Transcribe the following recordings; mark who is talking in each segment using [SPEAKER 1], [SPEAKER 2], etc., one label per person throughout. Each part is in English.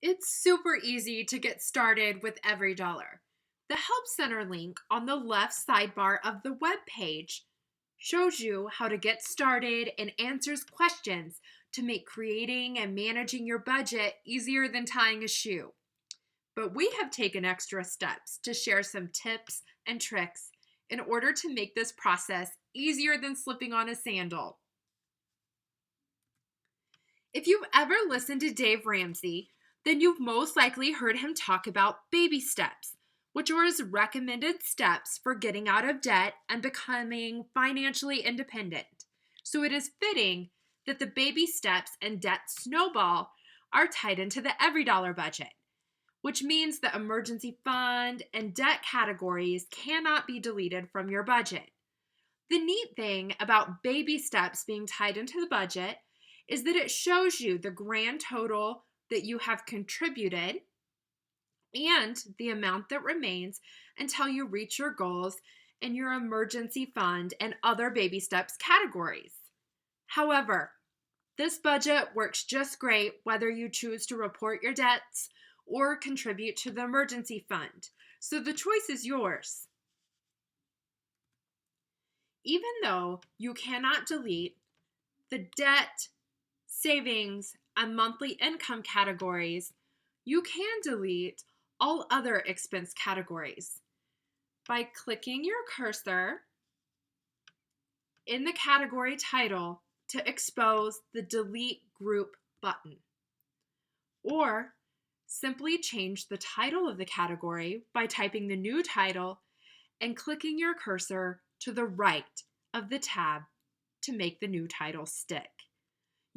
[SPEAKER 1] It's super easy to get started with EveryDollar. The Help Center link on the left sidebar of the web page shows you how to get started and answers questions to make creating and managing your budget easier than tying a shoe. But we have taken extra steps to share some tips and tricks in order to make this process easier than slipping on a sandal. If you've ever listened to Dave Ramsey, then you've most likely heard him talk about baby steps, which are his recommended steps for getting out of debt and becoming financially independent. So it is fitting that the baby steps and debt snowball are tied into the EveryDollar budget, which means the emergency fund and debt categories cannot be deleted from your budget. The neat thing about baby steps being tied into the budget is that it shows you the grand total that you have contributed and the amount that remains until you reach your goals in your emergency fund and other baby steps categories. However, this budget works just great whether you choose to report your debts or contribute to the emergency fund. So the choice is yours. Even though you cannot delete the debt, savings, and monthly income categories, you can delete all other expense categories by clicking your cursor in the category title to expose the Delete Group button. Or simply change the title of the category by typing the new title and clicking your cursor to the right of the tab to make the new title stick.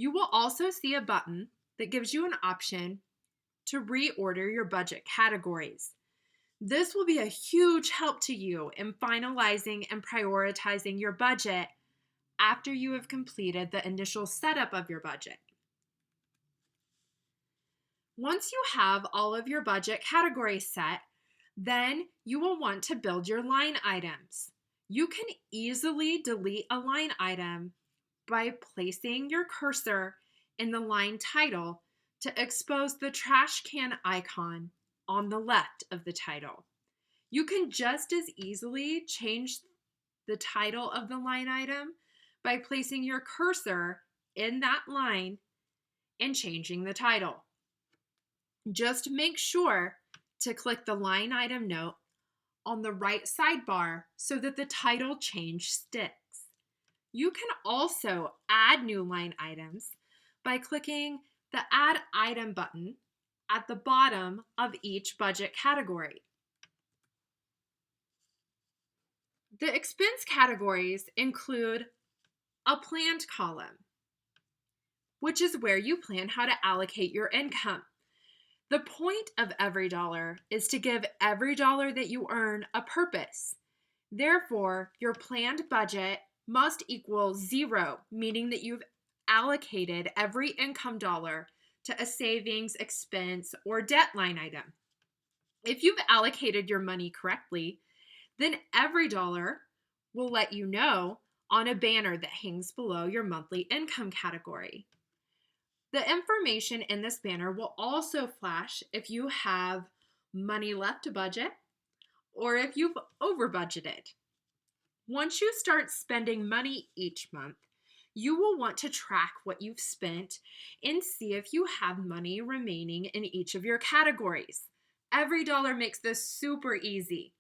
[SPEAKER 1] You will also see a button that gives you an option to reorder your budget categories. This will be a huge help to you in finalizing and prioritizing your budget after you have completed the initial setup of your budget. Once you have all of your budget categories set, then you will want to build your line items. You can easily delete a line item by placing your cursor in the line title to expose the trash can icon on the left of the title. You can just as easily change the title of the line item by placing your cursor in that line and changing the title. Just make sure to click the line item note on the right sidebar so that the title change sticks. You can also add new line items by clicking the Add Item button at the bottom of each budget category. The expense categories include a planned column, which is where you plan how to allocate your income. The point of EveryDollar is to give every dollar that you earn a purpose. Therefore, your planned budget must equal zero, meaning that you've allocated every income dollar to a savings, expense, or debt line item. If you've allocated your money correctly, then EveryDollar will let you know on a banner that hangs below your monthly income category. The information in this banner will also flash if you have money left to budget or if you've over budgeted. Once you start spending money each month, you will want to track what you've spent and see if you have money remaining in each of your categories. EveryDollar makes this super easy.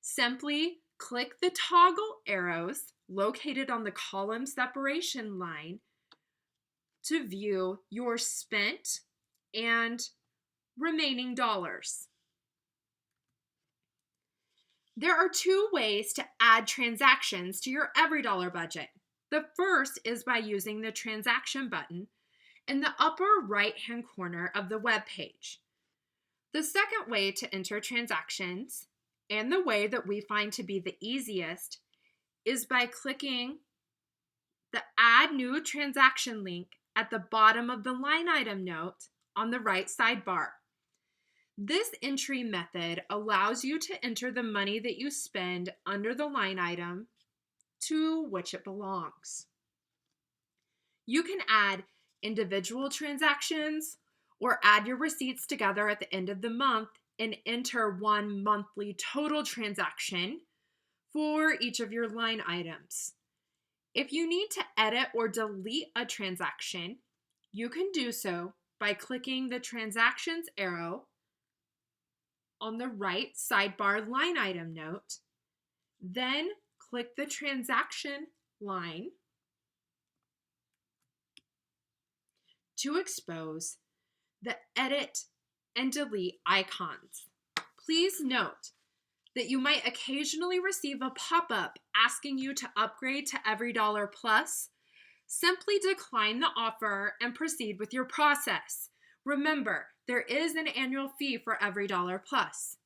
[SPEAKER 1] Simply click the toggle arrows located on the column separation line to view your spent and remaining dollars. There are two ways to add transactions to your EveryDollar budget. The first is by using the transaction button in the upper right-hand corner of the web page. The second way to enter transactions, and the way that we find to be the easiest, is by clicking the Add New Transaction link at the bottom of the line item note on the right sidebar. This entry method allows you to enter the money that you spend under the line item to which it belongs. You can add individual transactions or add your receipts together at the end of the month and enter one monthly total transaction for each of your line items. If you need to edit or delete a transaction, you can do so by clicking the transactions arrow on the right sidebar line item note, then click the transaction line to expose the edit and delete icons. Please note that you might occasionally receive a pop-up asking you to upgrade to EveryDollar Plus. Simply decline the offer and proceed with your process. Remember, there is an annual fee for EveryDollar Plus.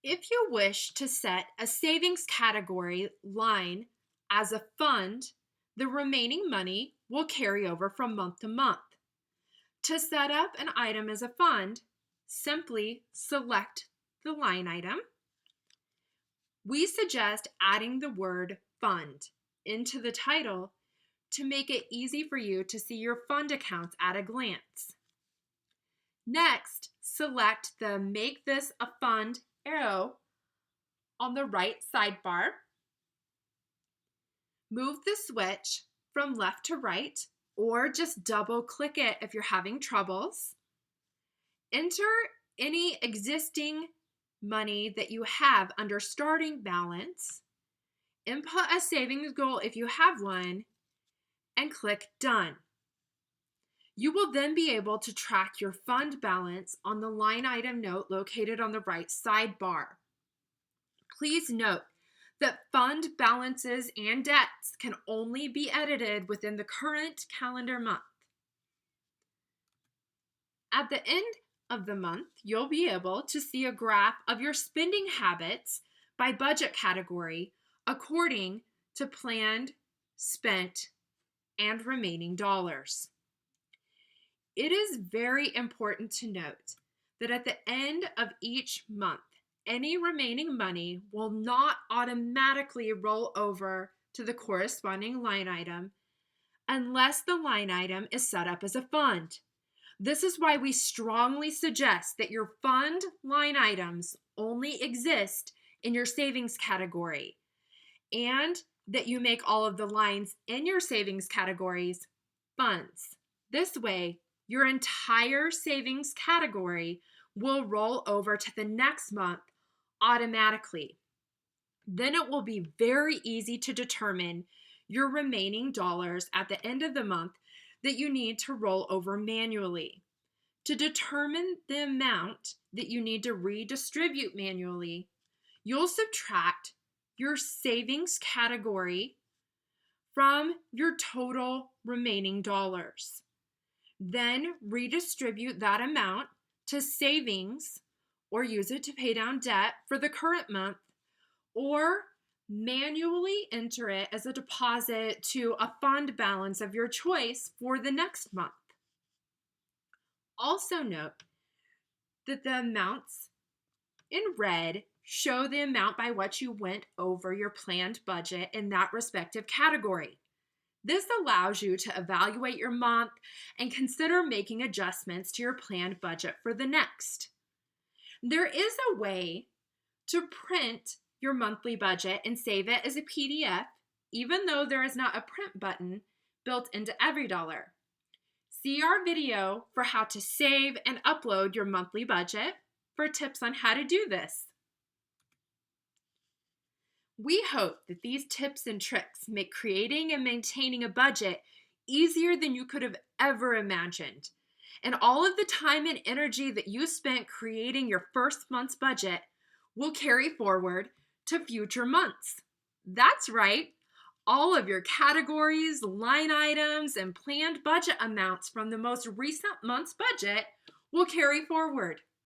[SPEAKER 1] If you wish to set a savings category line as a fund, the remaining money will carry over from month to month. To set up an item as a fund, simply select the line item. We suggest adding the word fund into the title to make it easy for you to see your fund accounts at a glance. Next, select the Make This a Fund arrow on the right sidebar. Move the switch from left to right, or just double click it if you're having troubles. Enter any existing money that you have under starting balance. Input a savings goal if you have one, and click Done. You will then be able to track your fund balance on the line item note located on the right sidebar. Please note that fund balances and debts can only be edited within the current calendar month. At the end of the month, you'll be able to see a graph of your spending habits by budget category according to planned, spent, and remaining dollars. It is very important to note that at the end of each month, any remaining money will not automatically roll over to the corresponding line item unless the line item is set up as a fund. This is why we strongly suggest that your fund line items only exist in your savings category, and that you make all of the lines in your savings categories funds. This way, your entire savings category will roll over to the next month automatically. Then it will be very easy to determine your remaining dollars at the end of the month that you need to roll over manually. To determine the amount that you need to redistribute manually, you'll subtract your savings category from your total remaining dollars. Then redistribute that amount to savings or use it to pay down debt for the current month, or manually enter it as a deposit to a fund balance of your choice for the next month. Also note that the amounts in red show the amount by which you went over your planned budget in that respective category. This allows you to evaluate your month and consider making adjustments to your planned budget for the next. There is a way to print your monthly budget and save it as a PDF, even though there is not a print button built into EveryDollar. See our video for how to save and upload your monthly budget for tips on how to do this. We hope that these tips and tricks make creating and maintaining a budget easier than you could have ever imagined. And all of the time and energy that you spent creating your first month's budget will carry forward to future months. That's right. All of your categories, line items, and planned budget amounts from the most recent month's budget will carry forward.